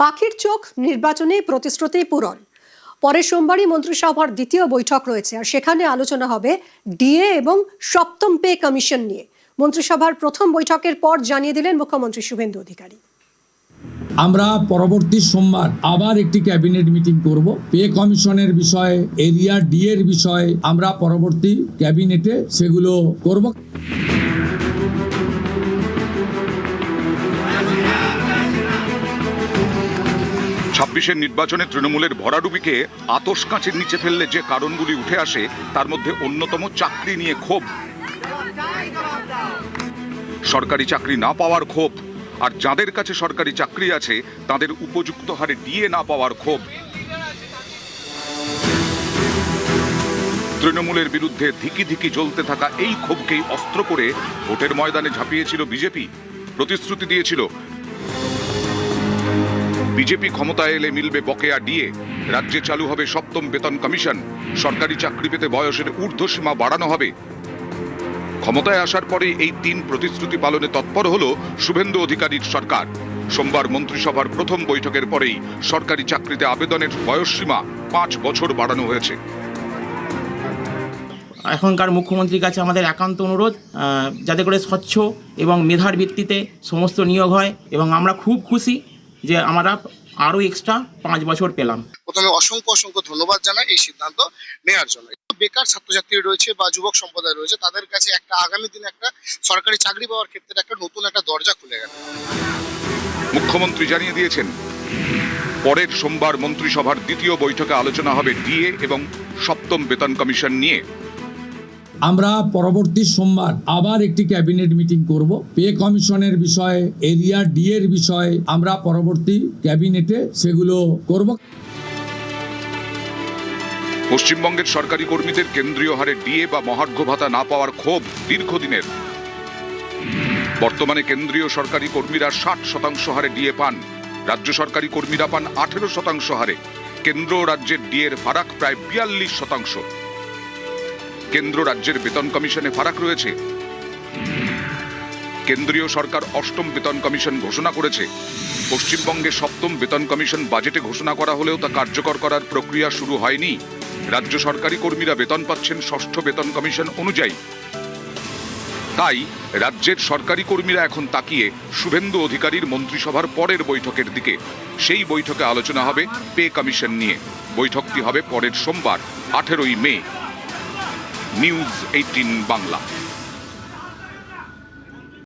পাখির চোখ নির্বাচনে প্রতিশ্রুতি পূরণ। পরে সোমবারই মন্ত্রিসভার দ্বিতীয় বৈঠক রয়েছে, আর সেখানে আলোচনা হবে ডিএ এবং সপ্তম পে কমিশন নিয়ে। মন্ত্রিসভার প্রথম বৈঠকের পর জানিয়ে দিলেন মুখ্যমন্ত্রী শুভেন্দু অধিকারী। আমরা পরবর্তী সোমবার আবার একটি ক্যাবিনেট মিটিং করব। পে কমিশনের বিষয়ে, এরিয়া ডি এর বিষয়ে আমরা পরবর্তী ক্যাবিনেটে সেগুলো করব। ২৬-এর নির্বাচনে তৃণমূলের ভরাডুবিকে আতশ কাঁচের নিচে ফেললে যে কারণগুলি উঠে আসে তার মধ্যে অন্যতম চাকরি নিয়ে ক্ষোভ, সরকারি চাকরি না পাওয়ার ক্ষোভ, আর যাদের কাছে সরকারি চাকরি আছে তাদের উপযুক্ত হারে ডিএ না পাওয়ার ক্ষোভ। তৃণমূলের বিরুদ্ধে ধিকি ধিকি জ্বলতে থাকা এই ক্ষোভকেই অস্ত্র করে ভোটের ময়দানে ঝাঁপিয়েছিল বিজেপি। প্রতিশ্রুতি দিয়েছিল বিজেপি ক্ষমতায় এলে মিলবে বকেয়া ডিএ, রাজ্যে চালু হবে সপ্তম বেতন কমিশন, সরকারি চাকরি পেতে বয়সের ঊর্ধ্বসীমা বাড়ানো হবে। ক্ষমতায় আসার পরে এই তিন প্রতিশ্রুতি পালনে তৎপর হল শুভেন্দু অধিকারীর সরকার। সোমবার মন্ত্রিসভার প্রথম বৈঠকের পরেই সরকারি চাকরিতে আবেদনের বয়সসীমা 5 বছর বাড়ানো হয়েছে। এখনকার মুখ্যমন্ত্রীর কাছে আমাদের একান্ত অনুরোধ, যাতে করে স্বচ্ছ এবং মেধার ভিত্তিতে সমস্ত নিয়োগ হয়, এবং আমরা খুব খুশি যে আমরা আরো এক্সট্রা 5 বছর পেলাম। প্রথমে অসংখ্য ধন্যবাদ জানাই এই সিদ্ধান্ত নেওয়ার জন্য। বেকার ছাত্রছাত্রী রয়েছে বা যুবক সম্প্রদায় রয়েছে, তাদের কাছে একটা আগামী দিনে একটা সরকারি চাকরি পাওয়ার ক্ষেত্রে একটা নতুন একটা দরজা খুলে গেল। মুখ্যমন্ত্রী জানিয়ে দিয়েছেন পরের সোমবার মন্ত্রিসভার দ্বিতীয় বৈঠকে আলোচনা হবে ডিএ এবং সপ্তম বেতন কমিশন নিয়ে। আমরা পরবর্তী সোমবার আবার একটি ক্যাবিনেট মিটিং করব। পে কমিশনের বিষয়ে, এরিয়া ডি এর বিষয়ে আমরা পরবর্তী ক্যাবিনেটে সেগুলো করব। পশ্চিমবঙ্গের সরকারি কর্মীদের কেন্দ্রীয় হারে ডিএ বা মহার্ঘ ভাতা না পাওয়ার ক্ষোভ দীর্ঘদিনের। বর্তমানে কেন্দ্রীয় সরকারি কর্মীরা 60% হারে ডিএ পান, রাজ্য সরকারি কর্মীরা পান 18% হারে। কেন্দ্র ও রাজ্যের ডিএর ফারাক প্রায় 42%। কেন্দ্র রাজ্যের বেতন কমিশনে ফারাক রয়েছে। কেন্দ্রীয় সরকার অষ্টম বেতন কমিশন ঘোষণা করেছে। পশ্চিমবঙ্গে সপ্তম বেতন কমিশন বাজেটে ঘোষণা করা হলেও তা কার্যকর করার প্রক্রিয়া শুরু হয়নি। রাজ্য সরকারি কর্মীরা বেতন পাচ্ছেন ষষ্ঠ বেতন কমিশন অনুযায়ী। তাই রাজ্যের সরকারি কর্মীরা এখন তাকিয়ে শুভেন্দু অধিকারীর মন্ত্রিসভার পরের বৈঠকের দিকে। সেই বৈঠকে আলোচনা হবে পে কমিশন নিয়ে। বৈঠকটি হবে পরের সোমবার 18ই মে। নিউজ 18 বাংলা।